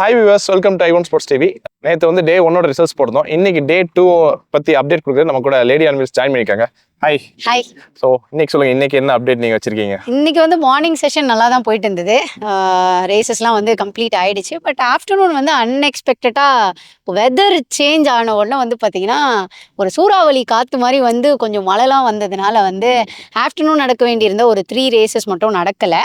Hi viewers, welcome to ஐ1 sports TV. நேற்று வந்து டே 1 ரிசல்ட்ஸ் போட்டோம். இன்னைக்கு டே 2 பற்றி அப்டேட் கொடுக்குறது நம்ம கூட லேடி அன்வில்ஸ் ஜாயின் பண்ணியிருக்காங்க. ஹாய். ஸோ இன்னைக்கு சொல்லுங்கள், இன்னைக்கு என்ன அப்டேட் நீங்கள் வச்சிருக்கீங்க? இன்னைக்கு வந்து மார்னிங் செஷன் நல்லா தான் போயிட்டு இருந்தது. ரேசஸ்லாம் வந்து கம்ப்ளீட் ஆயிடுச்சு. பட் ஆஃப்டர்நூன் வந்து அன்எக்ஸ்பெக்டடாக வெதர் சேஞ்ச் ஆன உடனே வந்து பார்த்தீங்கன்னா ஒரு சூறாவளி காற்று மாதிரி வந்து கொஞ்சம் மழைலாம் வந்ததுனால வந்து ஆஃப்டர்நூன் நடக்க வேண்டியிருந்த ஒரு 3 ரேசஸ் மட்டும் நடக்கலை.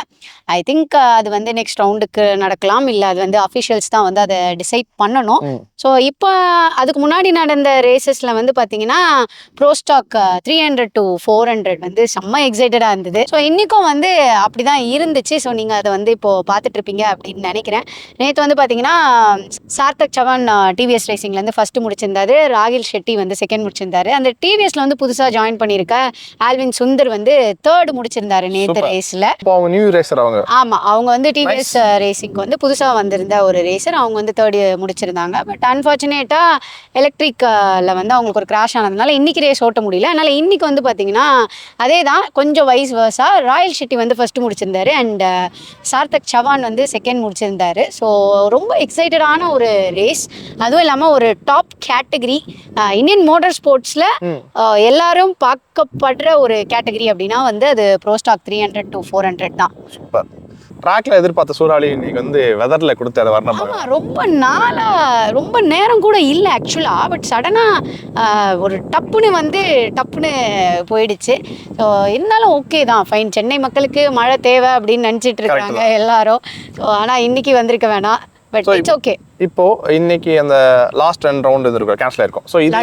ஐ திங்க் அது வந்து நெக்ஸ்ட் ரவுண்டுக்கு நடக்கலாம், இல்லை அது வந்து அஃபிஷியல்ஸ் தான் வந்து அதை டிசைட் பண்ணணும். ஸோ இப்போ அதுக்கு முன்னாடி நடந்த ரேசஸில் வந்து பார்த்தீங்கன்னா ப்ரோஸ்டாக் 300 to 400 வந்து செம்ம எக்ஸைட்டடாக இருந்தது. ஸோ இன்றைக்கும் வந்து அப்படி தான் இருந்துச்சு. ஸோ நீங்கள் அதை வந்து இப்போது பார்த்துட்டு இருப்பீங்க அப்படின்னு நினைக்கிறேன். நேற்று வந்து பார்த்தீங்கன்னா சார்த்தக் சவான் டிவிஎஸ் ரேசிங்லேருந்து ஃபஸ்ட்டு முடிச்சிருந்தாரு, ராகில் ஷெட்டி வந்து செகண்ட் முடிச்சிருந்தாரு. அந்த டிவிஎஸ்ல வந்து புதுசாக ஜாயின் பண்ணியிருக்க ஆல்வின் சுந்தர் வந்து 3rd முடிச்சிருந்தாரு நேற்று ரேஸில். நியூ ரேசர் அவங்க. ஆமாம், அவங்க வந்து டிவிஎஸ் ரேசிங்க்கு வந்து புதுசாக வந்திருந்த ஒரு ரேசர். அவங்க வந்து 3rd முடிச்சிருந்தாங்க. பட் அன்ஃபார்ச்சுனேட்டாக எலக்ட்ரிக்கில் வந்து அவங்களுக்கு ஒரு கிராஷ் ஆனதுனால இன்றைக்கி ரேஸ் ஓட்ட முடியல. அதனால் இன்றைக்கி வந்து பார்த்தீங்கன்னா அதே தான், கொஞ்சம் வைஸ் வர்ஸா. ராயல் ஷெட்டி வந்து ஃபஸ்ட்டு முடிச்சிருந்தாரு அண்ட் சார்த்தக் சவான் வந்து செகண்ட் முடிச்சிருந்தாரு. ஸோ ரொம்ப எக்ஸைட்டடான ஒரு ரேஸ். அதுவும் இல்லாமல் ஒரு டாப் கேட்டகரி இந்தியன் மோட்டார் ஸ்போர்ட்ஸில் எல்லாரும் பார்க்கப்படுற ஒரு கேட்டகரி அப்படின்னா வந்து அது ப்ரோஸ்டாக் 300 to 400 தான். சூப்பர். ட்ராக்ல எதிர்பார்த்த சூறாவளி இன்னைக்கு வந்து வெதர்ல கொடுத்து அதை வரணும். ஆமாம், ரொம்ப நேரம் கூட இல்லை ஆக்சுவலாக. பட் சடனாக ஒரு டப்புன்னு போயிடுச்சு. ஸோ இருந்தாலும் ஓகே தான், ஃபைன். சென்னை மக்களுக்கு மழை தேவை அப்படின்னு நினச்சிட்டு இருக்காங்க எல்லாரும். ஸோ ஆனால் இன்னைக்கு வந்திருக்க வேணாம், பட் இட்ஸ் ஓகே. இப்போ இன்னைக்கு அந்த லாஸ்ட் 2 ரவுண்ட் இருந்திருக்கும், கேன்சல் ஆயிருக்கும். ஸோ இது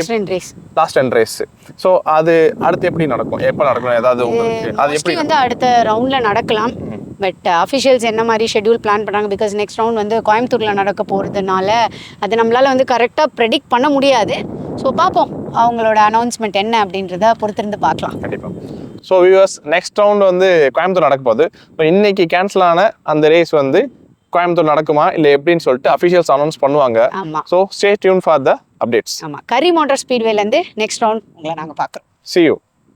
லாஸ்ட் 2 ரேஸ். ஸோ அது அடுத்து எப்படி நடக்கும், எப்போ நடக்கும், ஏதாவது உங்களுக்கு அது எப்படி வந்து அடுத்த ரவுண்டில் நடக்கலாம். பட் அஃபிஷியல்ஸ் என்ன மாதிரி ஷெட்யூல் பிளான் பண்ணுறாங்க, பிகாஸ் நெக்ஸ்ட் ரவுண்ட் வந்து கோயம்புத்தூரில் நடக்க போகிறதுனால அது நம்மளால் வந்து கரெக்டாக ப்ரெடிக்ட் பண்ண முடியாது. ஸோ பார்ப்போம் அவங்களோட அனௌன்ஸ்மெண்ட் என்ன அப்படின்றத பொறுத்திருந்து பார்க்கலாம். கண்டிப்பாக. ஸோ வியூவர்ஸ், நெக்ஸ்ட் ரவுண்ட் வந்து கோயம்புத்தூர் நடக்க போகுது. ஸோ இன்னைக்கு கேன்சல் ஆன அந்த ரேஸ் வந்து கோயம்புத்தூர் நடக்குமா இல்லை எப்படின்னு சொல்லிட்டு அஃபிஷியல்ஸ் அனௌன்ஸ் பண்ணுவாங்க. ஆமாம். So stay tune for the updates. ஆமாம், கரி மோட்டார் ஸ்பீட்வேலேருந்து நெக்ஸ்ட் ரவுண்ட் உங்களை நாங்கள் பார்க்குறோம். See you.